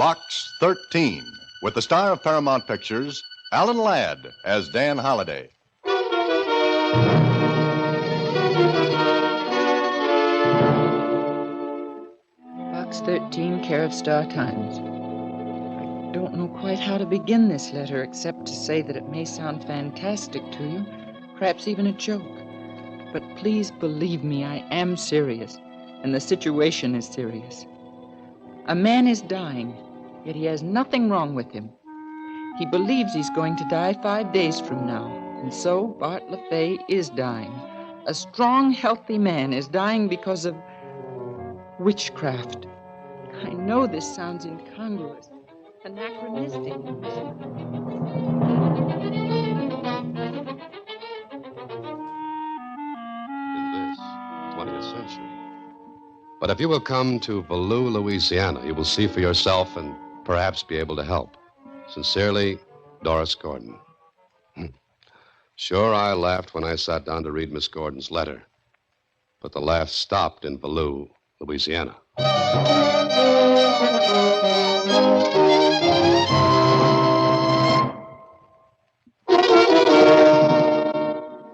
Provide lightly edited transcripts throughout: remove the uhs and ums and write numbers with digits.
Box 13, with the star of Paramount Pictures, Alan Ladd, as Dan Holliday. Box 13, care of Star Times. I don't know quite how to begin this letter, except to say that it may sound fantastic to you, perhaps even a joke. But please believe me, I am serious, and the situation is serious. A man is dying, yet he has nothing wrong with him. He believes he's going to die 5 days from now, and so Bart LaFay is dying. A strong, healthy man is dying because of witchcraft. I know this sounds incongruous, anachronistic. In this 20th century. But if you will come to Ballou, Louisiana, you will see for yourself and perhaps be able to help. Sincerely, Doris Gordon. Sure, I laughed when I sat down to read Miss Gordon's letter. But the laugh stopped in Ballou, Louisiana.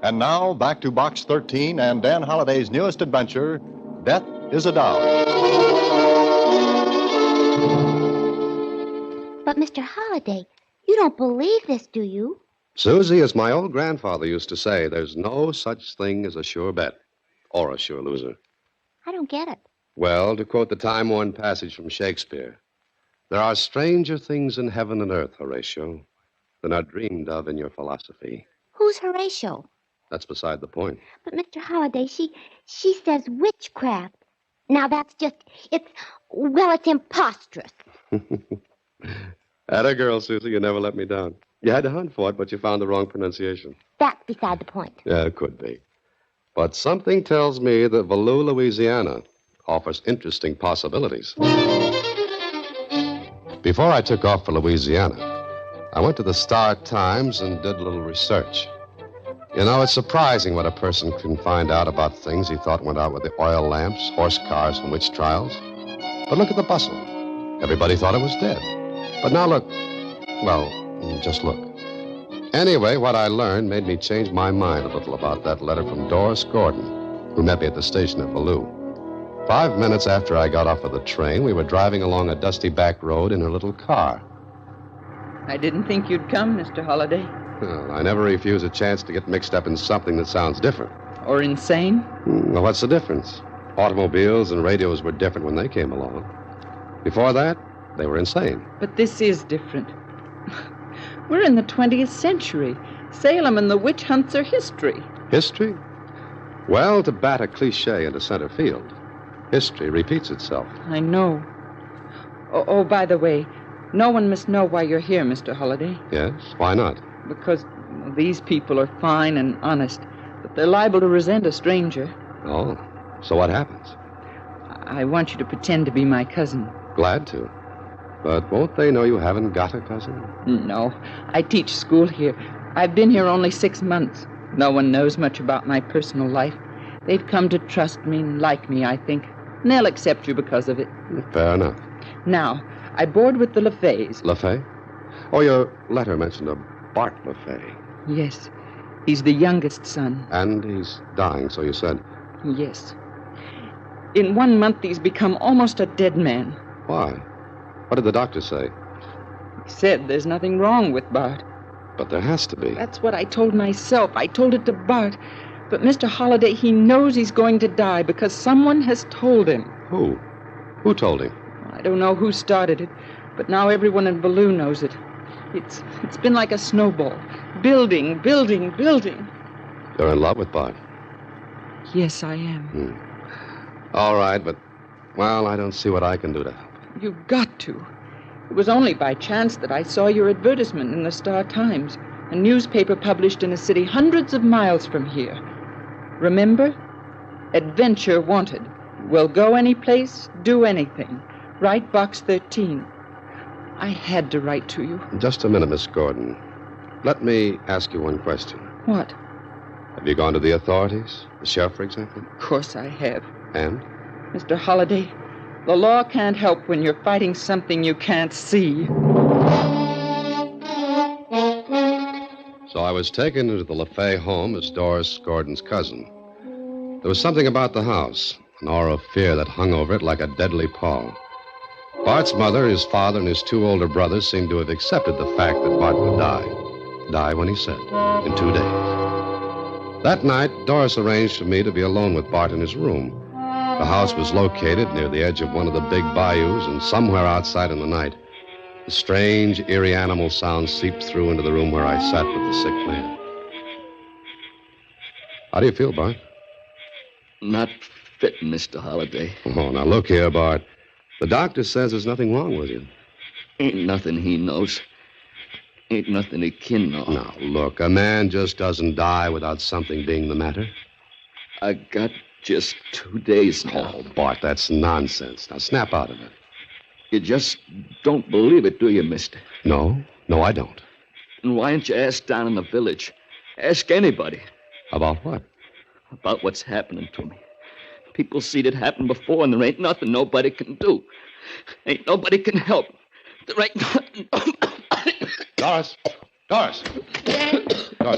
And now, back to Box 13 and Dan Holliday's newest adventure, Death is a Doll. But, Mr. Holliday, you don't believe this, do you? Susie, as my old grandfather used to say, there's no such thing as a sure bet or a sure loser. I don't get it. Well, to quote the time-worn passage from Shakespeare, there are stranger things in heaven and earth, Horatio, than are dreamed of in your philosophy. Who's Horatio? That's beside the point. But, Mr. Holliday, she says witchcraft. Now, that's just, it's imposterous. Atta girl, Susie, you never let me down. You had to hunt for it, but you found the wrong pronunciation. That's beside the point. Yeah, it could be. But something tells me that Ballou, Louisiana offers interesting possibilities. Before I took off for Louisiana, I went to the Star Times and did a little research. You know, it's surprising what a person can find out about things he thought went out with the oil lamps, horse cars, and witch trials. But look at the bustle. Everybody thought it was dead. But now look. Well, just look. Anyway, what I learned made me change my mind a little about that letter from Doris Gordon, who met me at the station at Ballou. 5 minutes after I got off of the train, we were driving along a dusty back road in her little car. I didn't think you'd come, Mr. Holliday. Well, I never refuse a chance to get mixed up in something that sounds different. Or insane? Well, what's the difference? Automobiles and radios were different when they came along. Before that, they were insane. But this is different. We're in the 20th century. Salem and the witch hunts are history. History? Well, to bat a cliche into center field, history repeats itself. I know. Oh, by the way, no one must know why you're here, Mr. Holliday. Yes? Why not? Because these people are fine and honest, but they're liable to resent a stranger. Oh, so what happens? I want you to pretend to be my cousin. Glad to. But won't they know you haven't got a cousin? No, I teach school here. I've been here only 6 months. No one knows much about my personal life. They've come to trust me and like me, I think. And they'll accept you because of it. Fair enough. Now, I board with the LaFays. LaFay? Oh, your letter mentioned a Bart LaFay. Yes. He's the youngest son. And he's dying, so you said. Yes. In 1 month, he's become almost a dead man. Why? What did the doctor say? He said there's nothing wrong with Bart. But there has to be. That's what I told myself. I told it to Bart. But Mr. Holliday, he knows he's going to die because someone has told him. Who? Who told him? I don't know who started it, but now everyone in Ballou knows it. It's been like a snowball. Building. You're in love with Bart. Yes, I am. All right, but, well, I don't see what I can do to help. You've got to. It was only by chance that I saw your advertisement in the Star Times, a newspaper published in a city hundreds of miles from here. Remember? Adventure wanted. Will go any place, do anything. Write Box 13. I had to write to you. Just a minute, Miss Gordon. Let me ask you one question. What? Have you gone to the authorities? The sheriff, for example? Of course I have. And? Mr. Holliday, The law can't help when you're fighting something you can't see. So I was taken into the LaFay home as Doris Gordon's cousin. There was something about the house, an aura of fear that hung over it like a deadly pall. Bart's mother, his father, and his two older brothers seemed to have accepted the fact that Bart would die. Die when he said, in 2 days. That night, Doris arranged for me to be alone with Bart in his room. The house was located near the edge of one of the big bayous, and somewhere outside in the night, the strange, eerie animal sounds seeped through into the room where I sat with the sick man. How do you feel, Bart? Not fit, Mr. Holliday. Oh, now look here, Bart. The doctor says there's nothing wrong with you. Ain't nothing he knows. Ain't nothing he can know. Now, look, a man just doesn't die without something being the matter. I got just 2 days now. Oh, Bart, that's nonsense. Now, snap out of it. You just don't believe it, do you, mister? No, I don't. And why don't you ask down in the village? Ask anybody. About what? About what's happening to me. People seen it happen before, and there ain't nothing nobody can do. Ain't nobody can help. There ain't nothing. Doris! Doris,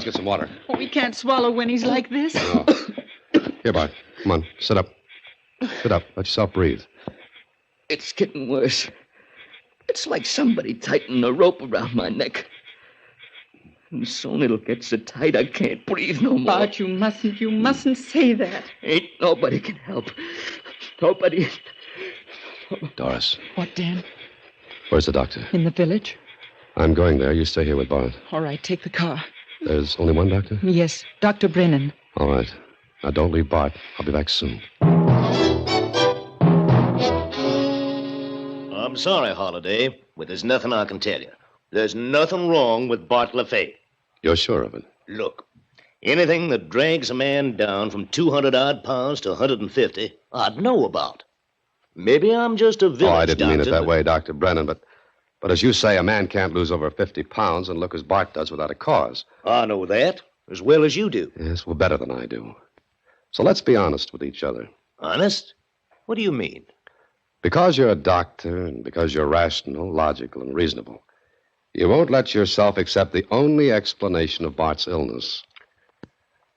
get some water. Oh, he can't swallow when he's like this. No. Here, Bart. Come on, sit up. Sit up. Let yourself breathe. It's getting worse. It's like somebody tightening a rope around my neck. And soon it'll get so tight I can't breathe no more. Bart, you mustn't say that. Ain't nobody can help. Nobody. Doris, What, Dan? where's the doctor? In the village? I'm going there. You stay here with Bart. All right, take the car. There's only one doctor? Yes, Dr. Brennan. All right. Now, don't leave Bart. I'll be back soon. I'm sorry, Holliday, but there's nothing I can tell you. There's nothing wrong with Bart LaFay. You're sure of it? Look, anything that drags a man down from 200-odd pounds to 150, I'd know about. Maybe I'm just a village Oh, I didn't mean it doctor, that but- way, Dr. Brennan, but as you say, a man can't lose over 50 pounds and look as Bart does without a cause. I know that as well as you do. Yes, well, better than I do. So let's be honest with each other. Honest? What do you mean? Because you're a doctor and because you're rational, logical, and reasonable, you won't let yourself accept the only explanation of Bart's illness.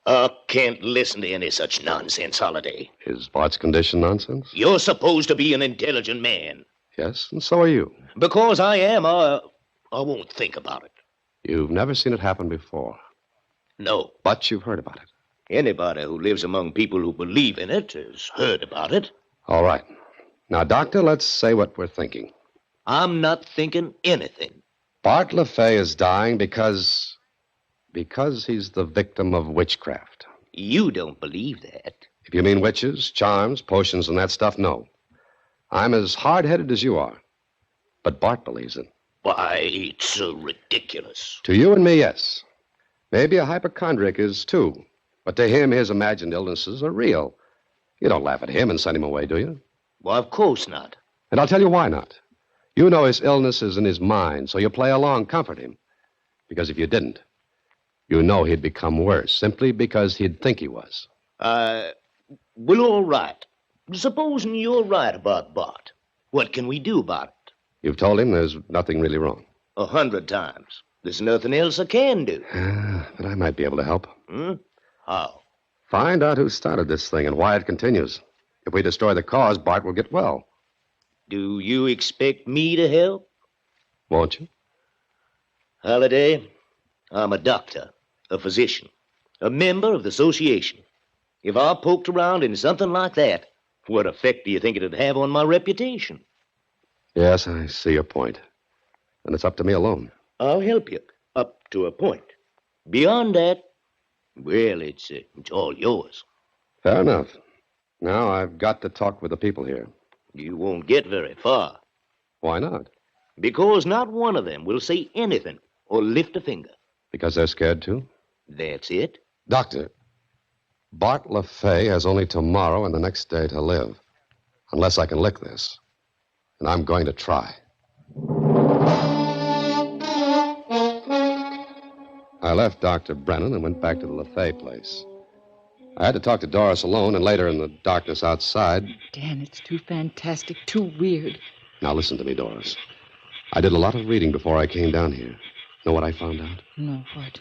I can't listen to any such nonsense, Holliday. Is Bart's condition nonsense? You're supposed to be an intelligent man. Yes, and so are you. Because I am, I won't think about it. You've never seen it happen before, No. but you've heard about it. Anybody who lives among people who believe in it has heard about it. All right. Now, Doctor, let's say what we're thinking. I'm not thinking anything. Bart LaFay is dying because he's the victim of witchcraft. You don't believe that. If you mean witches, charms, potions, and that stuff, no. I'm as hard-headed as you are. But Bart believes it. Why, it's so ridiculous. To you and me, yes. Maybe a hypochondriac is, too. But to him, his imagined illnesses are real. You don't laugh at him and send him away, do you? Why, of course not. And I'll tell you why not. You know his illness is in his mind, so you play along, comfort him. Because if you didn't, you know he'd become worse, simply because he'd think he was. Well, all right. Supposing you're right about Bart. What can we do about it? You've told him there's nothing really wrong. 100 times. There's nothing else I can do. But I might be able to help. How? Find out who started this thing and why it continues. If we destroy the cause, Bart will get well. Do you expect me to help? Won't you? Holliday, I'm a doctor, a physician, a member of the association. If I poked around in something like that, what effect do you think it'd have on my reputation? Yes, I see your point. And it's up to me alone. I'll help you, up to a point. Beyond that, well, it's all yours. Fair enough. Now I've got to talk with the people here. You won't get very far, Why not? because not one of them will say anything or lift a finger. Because they're scared too? That's it. Doctor, Bart LaFay has only tomorrow and the next day to live. Unless I can lick this. And I'm going to try. I left Dr. Brennan and went back to the LaFay place. I had to talk to Doris alone and later in the darkness outside. Dan, it's too fantastic, too weird. Now listen to me, Doris. I did a lot of reading before I came down here. Know what I found out? No, what?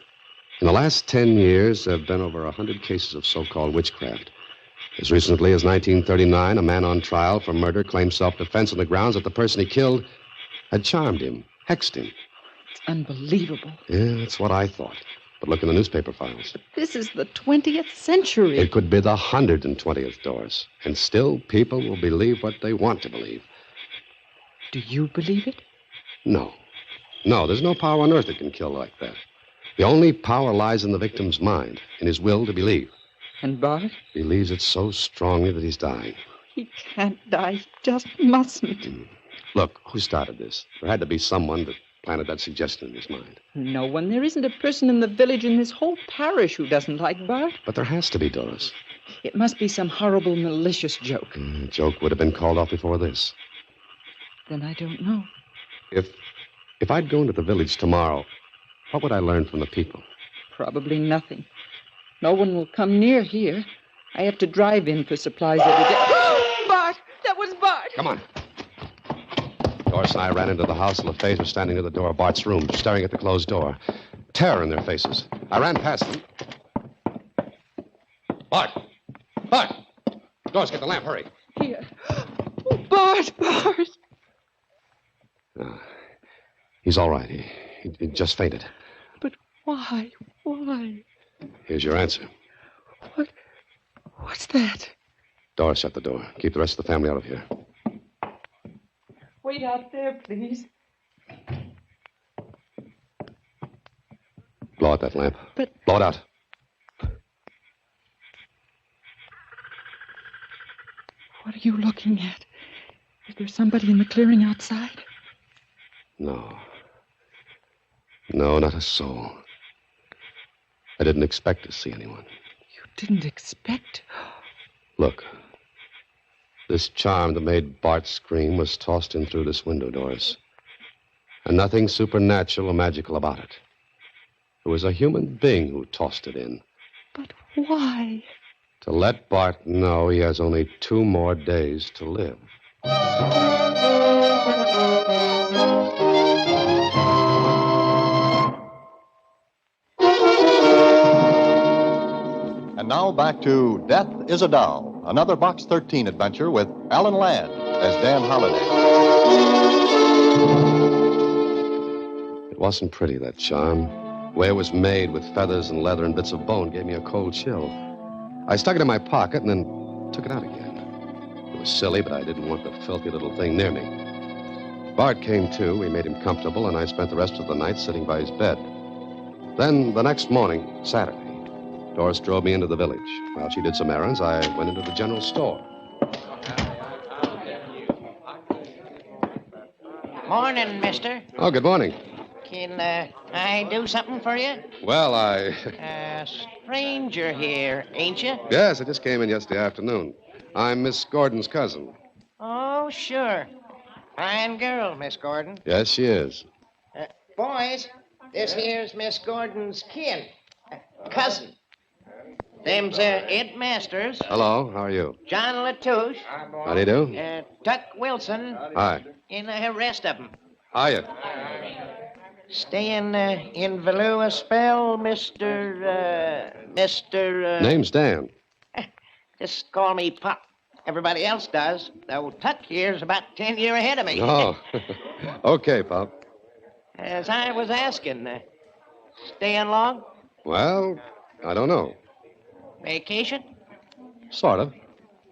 In the last 10 years, there have been over 100 cases of so-called witchcraft. As recently as 1939, a man on trial for murder claimed self-defense on the grounds that the person he killed had charmed him, hexed him. It's unbelievable. Yeah, that's what I thought. But look in the newspaper files. But this is the 20th century. It could be the 120th, Doris. And still, people will believe what they want to believe. Do you believe it? No. No, there's no power on earth that can kill like that. The only power lies in the victim's mind, in his will to believe. And Bart? Believes it so strongly that he's dying. He can't die. He just mustn't. Look, who started this? There had to be someone that planted that suggestion in his mind. No one. There isn't a person in the village, in this whole parish, who doesn't like Bart. But there has to be, Doris. It must be some horrible, malicious joke. The joke would have been called off before this. Then I don't know. If I'd go into the village tomorrow, what would I learn from the people? Probably nothing. No one will come near here. I have to drive in for supplies every day. Bart! That was Bart! Come on. Doris and I ran into the house. LaFays were standing near the door of Bart's room, staring at the closed door. Terror in their faces. I ran past them. Bart! Bart! Doris, get the lamp. Hurry. Here. Oh, Bart! Bart! He's all right. He just fainted. But why? Why? Here's your answer. What's that? Doris, shut the door. Keep the rest of the family out of here. Wait out there, please. Blow out that lamp. But... Blow it out. What are you looking at? Is there somebody in the clearing outside? No. No, not a soul. I didn't expect to see anyone. You didn't expect? Look. This charm that made Bart scream was tossed in through this window, Doris. And nothing supernatural or magical about it. It was a human being who tossed it in. But why? To let Bart know he has only 2 more days to live. And now back to Death is a Doll, another Box 13 adventure with Alan Ladd as Dan Holliday. It wasn't pretty, that charm. The way it was made with feathers and leather and bits of bone gave me a cold chill. I stuck it in my pocket and then took it out again. It was silly, but I didn't want the filthy little thing near me. Bart came to. We made him comfortable, and I spent the rest of the night sitting by his bed. Then, the next morning, Saturday, Doris drove me into the village. While she did some errands, I went into the general store. Morning, mister. Oh, good morning. Can I do something for you? Well, Stranger here, ain't you? Yes, I just came in yesterday afternoon. I'm Miss Gordon's cousin. Oh, sure. Fine girl, Miss Gordon. Yes, she is. Boys, this here's Miss Gordon's kin. Cousin. Them's Ed Masters, Hello, how are you? John Latouche, How do you do? Tuck Wilson, Hi. and the rest of 'em. Hiya. Staying in Value a spell, Mr. Name's Dan. Just call me Pop. Everybody else does. Though Tuck here's about 10 years ahead of me. Oh, okay, Pop. As I was asking, staying long? Well, I don't know. Vacation? Sort of.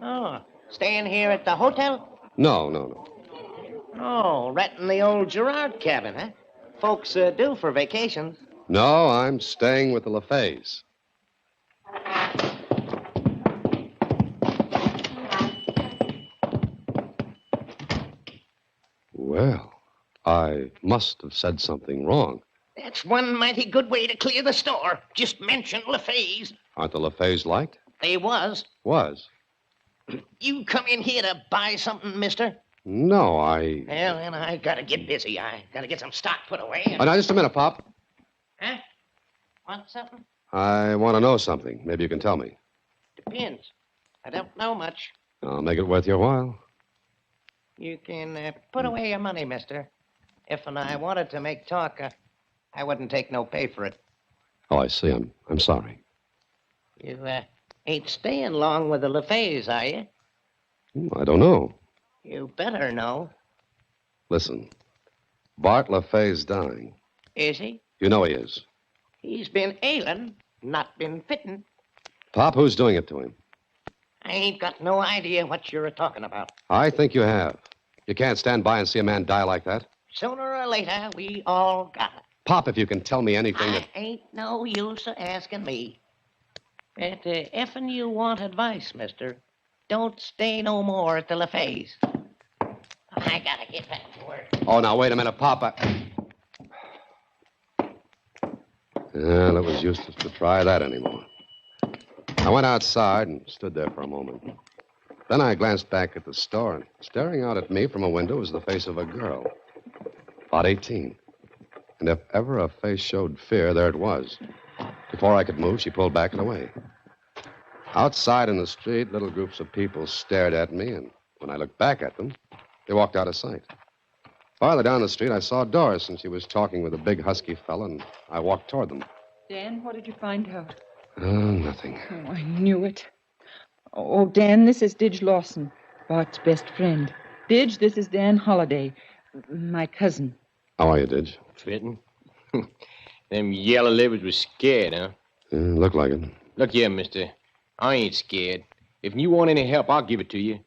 Oh, staying here at the hotel? No. Oh, renting the old Gerard cabin, huh? Folks do for vacations. No, I'm staying with the LaFays. Well, I must have said something wrong. That's one mighty good way to clear the store. Just mention LaFays. Aren't the LaFays liked? They was. Was. You come in here to buy something, mister? No, Well, then I gotta get busy. I gotta get some stock put away. Oh, now, just a minute, Pop. Huh? Want something? I want to know something. Maybe you can tell me. Depends. I don't know much. I'll make it worth your while. You can put away your money, mister. If and I wanted to make talk, I wouldn't take no pay for it. Oh, I see. I'm sorry. You ain't staying long with the LaFays, are you? I don't know. You better know. Listen, Bart LaFay's dying. Is he? You know he is. He's been ailing, not been fitting. Pop, who's doing it to him? I ain't got no idea what you're talking about. I think you have. You can't stand by and see a man die like that. Sooner or later, we all got it. Pop, if you can tell me anything that... Ain't no use of asking me. But effing you want advice, mister, don't stay no more at the LaFays. I gotta get back to work. Oh, now, wait a minute, Pop. Well, it was useless to try that anymore. I went outside and stood there for a moment. Then I glanced back at the store, and staring out at me from a window was the face of a girl, about 18. And if ever a face showed fear, there it was. Before I could move, she pulled back and away. Outside in the street, little groups of people stared at me, and when I looked back at them, they walked out of sight. Farther down the street, I saw Doris, and she was talking with a big, husky fella, and I walked toward them. Dan, what did you find out? Oh, nothing. Oh, I knew it. Oh, Dan, this is Didge Lawson, Bart's best friend. Didge, this is Dan Holliday, my cousin. How are you, Didge? Fitting? Them yellow livers was scared, huh? Looked like it. Look here, mister. I ain't scared. If you want any help, I'll give it to you.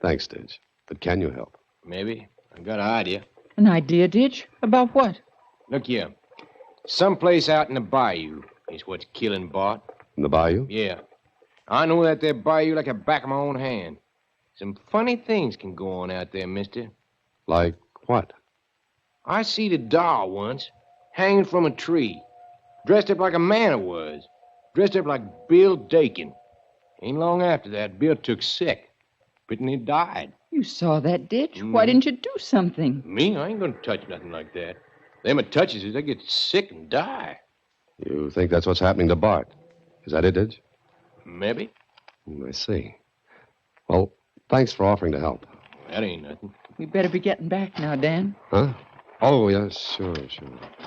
Thanks, Didge. But can you help? Maybe. I got an idea. An idea, Didge? About what? Look here. Someplace out in the bayou is what's killing Bart. In the bayou? Yeah. I know that there bayou like the back of my own hand. Some funny things can go on out there, mister. Like what? I see the doll once, hanging from a tree, dressed up like a man it was, dressed up like Bill Dakin. Ain't long after that, Bill took sick, but he died. You saw that, Didge? Why didn't you do something? Me? I ain't gonna touch nothing like that. Them that touches it, they get sick and die. You think that's what's happening to Bart? Is that it, Didge? Maybe. I see. Well, thanks for offering to help. That ain't nothing. We better be getting back now, Dan. Huh? Oh, yeah, sure.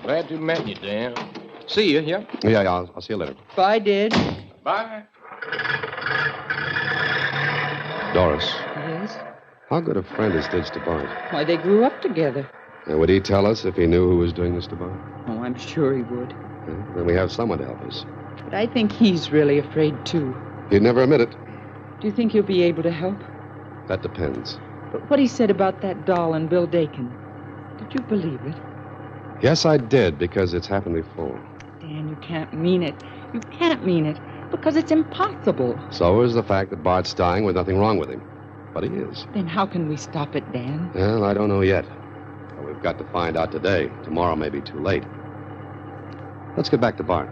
Glad to have met you, Dan. See you, yeah? Yeah, I'll see you later. Bye, Didge. Bye. Doris, Yes? how good a friend is Didge to Bart? Why, they grew up together. And would he tell us if he knew who was doing this to Bart? Oh, I'm sure he would. Yeah, then we have someone to help us. But I think he's really afraid, too. He'd never admit it. Do you think he'll be able to help? That depends. But what he said about that doll and Bill Dakin, did you believe it? Yes, I did, because it's happened before. Dan, you can't mean it. You can't mean it, because it's impossible. So is the fact that Bart's dying with nothing wrong with him. But he is. Then how can we stop it, Dan? Well, I don't know yet. But we've got to find out today. Tomorrow may be too late. Let's get back to Bart.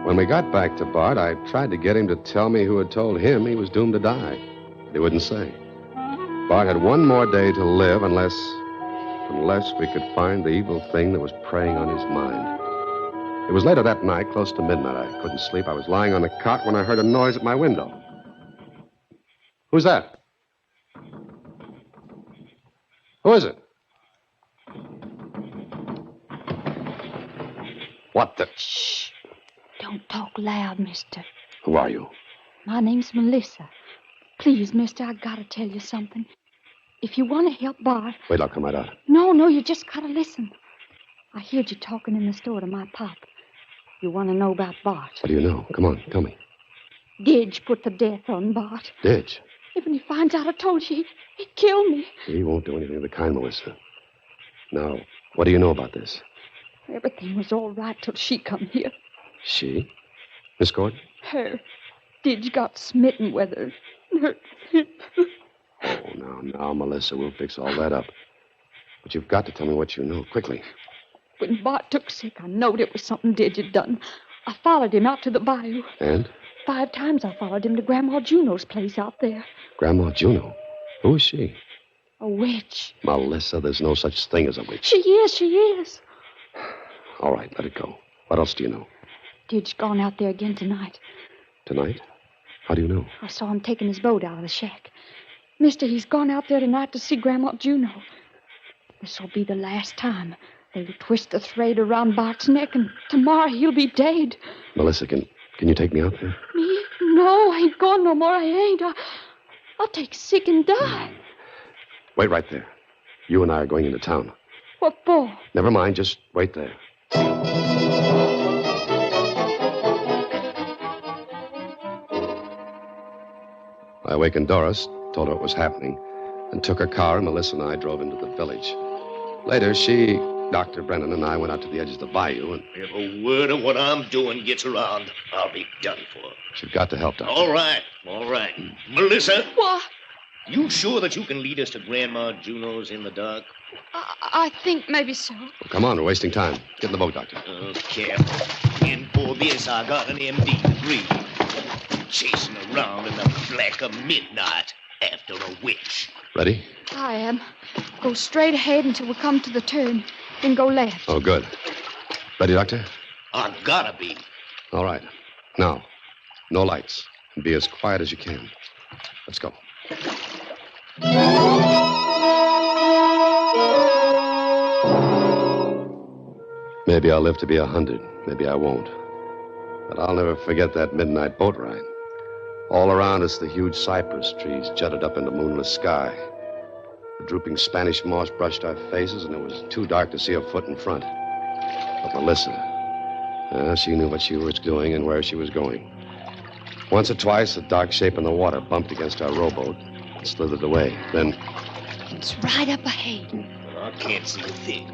When we got back to Bart, I tried to get him to tell me who had told him he was doomed to die. But he wouldn't say. Bart had one more day to live unless we could find the evil thing that was preying on his mind. It was later that night, close to midnight. I couldn't sleep. I was lying on the cot when I heard a noise at my window. Who's that? Who is it? What the... Shh. Don't talk loud, mister. Who are you? My name's Melissa. Please, mister, I gotta tell you something. If you want to help Bart... Wait, I'll come right out. No, you just gotta listen. I heard you talking in the store to my pop. You want to know about Bart. What do you know? Come on, tell me. Didge put the death on Bart. Didge? Even he finds out I told you, he'd kill me. He won't do anything of the kind, Melissa. Now, what do you know about this? Everything was all right till she come here. She? Miss Gordon? Her. Didge got smitten with her. Oh, now, Melissa, we'll fix all that up. But you've got to tell me what you know, quickly. When Bart took sick, I knowed it was something Didge had done. I followed him out to the bayou. And? 5 times I followed him to Grandma Juno's place out there. Grandma Juno? Who is she? A witch. Melissa, there's no such thing as a witch. She is. All right, let it go. What else do you know? Did's gone out there again tonight. Tonight? How do you know? I saw him taking his boat out of the shack. Mister, he's gone out there tonight to see Grandma Juno. This'll be the last time. They'll twist the thread around Bart's neck, and tomorrow he'll be dead. Melissa, can you take me out there? Me? No, I ain't going no more. I ain't. I'll take sick and die. Wait right there. You and I are going into town. What for? Never mind, just wait there. I awakened Doris, told her what was happening, and took her car, and Melissa and I drove into the village. Later, she, Dr. Brennan, and I went out to the edge of the bayou, and... If a word of what I'm doing gets around, I'll be done for. You've got to help, Doctor. All right. Melissa, What? you sure that you can lead us to Grandma Juno's in the dark? I think maybe so. Well, come on, we're wasting time. Get in the boat, Doctor. Oh, careful. And for this, I got an MD degree. Chasing around in the black of midnight after a witch. Ready? I am. Go straight ahead until we come to the turn. Then go left. Oh, good. Ready, Doctor? I gotta be. All right. Now, no lights. And be as quiet as you can. Let's go. Maybe I'll live to be 100. Maybe I won't. But I'll never forget that midnight boat ride. All around us, the huge cypress trees jutted up into moonless sky. The drooping Spanish moss brushed our faces, and it was too dark to see a foot in front. But Melissa, she knew what she was doing and where she was going. Once or twice, a dark shape in the water bumped against our rowboat and slithered away. Then... It's right up ahead. I can't see a thing.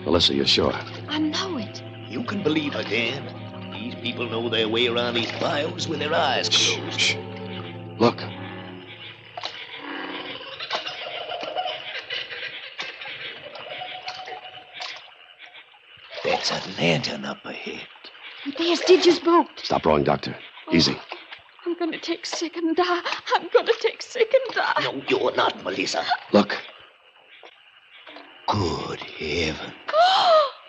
Melissa, you're sure? I know it. You can believe her, Dan. These people know their way around these bayous with their eyes closed. Shh. Look. That's a lantern up ahead. There's Didge's boat. Stop rowing, Doctor. Easy. I'm going to take sick and die. I'm going to take sick and die. No, you're not, Melissa. Look. Good heaven.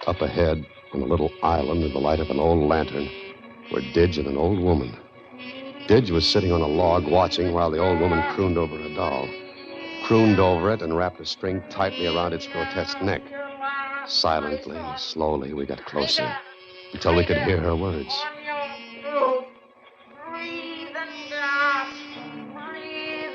Up ahead, on a little island in the light of an old lantern, were Didge and an old woman. Didge was sitting on a log watching while the old woman crooned over a doll. Crooned over it and wrapped a string tightly around its grotesque neck. Silently, slowly, we got closer until we could hear her words. Breathe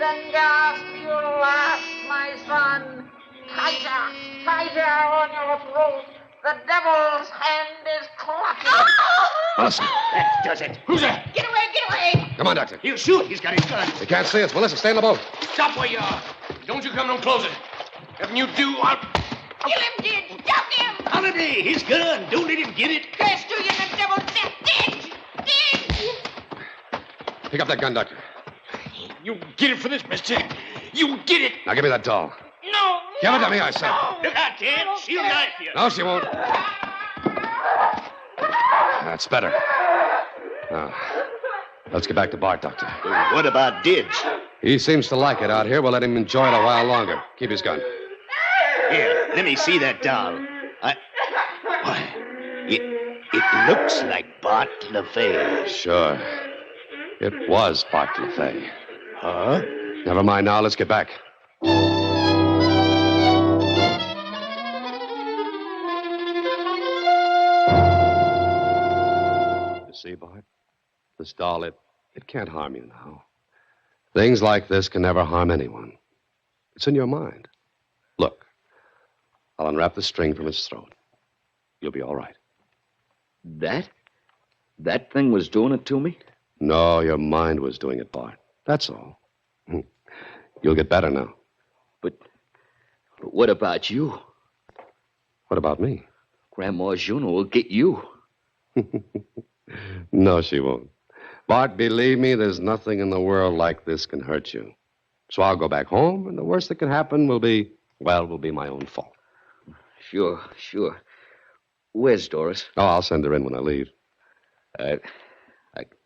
and gasp your last, my son. Tighter on your throat. The devil's hand is clutching. Melissa. That does it. Who's that? Get away! Come on, Doctor. He'll shoot. He's got his gun. They can't see us. Melissa, stay in the boat. Stop where you are. Don't you come no closer. If you do, I'll... Kill him, Didge! Duck him! Holiday, his gun. Don't let him get it. Curse to you, the devil's death! Didge! Pick up that gun, Doctor. You get it for this, mister. You get it. Now give me that doll. No! Give it to me, I said. Look out, Dan. She'll knife you. No, she won't. That's better. Now, let's get back to Bart, Doctor. What about Didge? He seems to like it out here. We'll let him enjoy it a while longer. Keep his gun. Here, let me see that doll. Why, it looks like Bart LaFay. Sure. It was Bart LaFay. Huh? Never mind now. Let's get back. You see, Bart? This doll, it can't harm you now. Things like this can never harm anyone. It's in your mind. Look, I'll unwrap the string from its throat. You'll be all right. That thing was doing it to me? No, your mind was doing it, Bart. That's all. You'll get better now. But what about you? What about me? Grandma Juno will get you. No, she won't. Bart, believe me, there's nothing in the world like this can hurt you. So I'll go back home, and the worst that can happen will be my own fault. Sure. Where's Doris? Oh, I'll send her in when I leave. I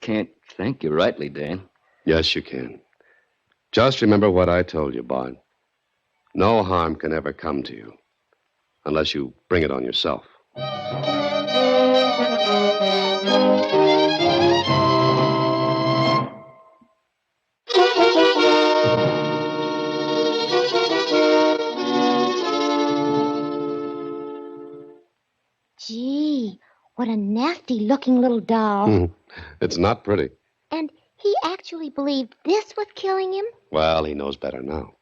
can't thank you rightly, Dan. Yes, you can. Just remember what I told you, Bart. No harm can ever come to you unless you bring it on yourself. What a nasty-looking little doll. It's not pretty. And he actually believed this was killing him? Well, he knows better now.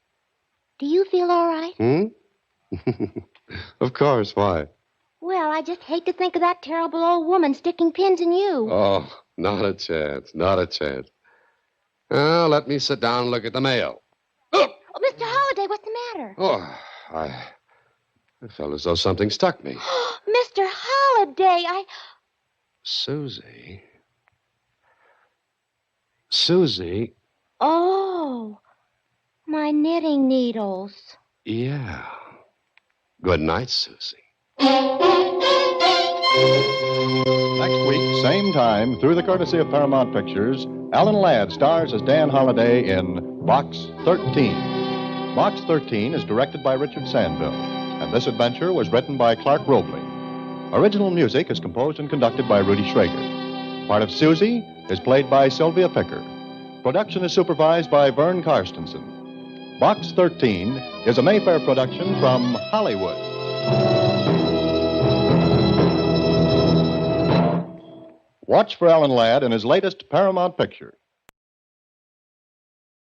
Do you feel all right? Of course, why? Well, I just hate to think of that terrible old woman sticking pins in you. Oh, not a chance, not a chance. Now, let me sit down and look at the mail. Oh, Mr. Holliday, what's the matter? Oh, I felt as though something stuck me. Mr. Holliday, Susie. Susie? Oh, my knitting needles. Yeah. Good night, Susie. Next week, same time, through the courtesy of Paramount Pictures, Alan Ladd stars as Dan Holliday in Box 13. Box 13 is directed by Richard Sandville, and this adventure was written by Clark Robley. Original music is composed and conducted by Rudy Schrager. Part of Susie is played by Sylvia Picker. Production is supervised by Vern Karstensen. Box 13 is a Mayfair production from Hollywood. Watch for Alan Ladd in his latest Paramount picture.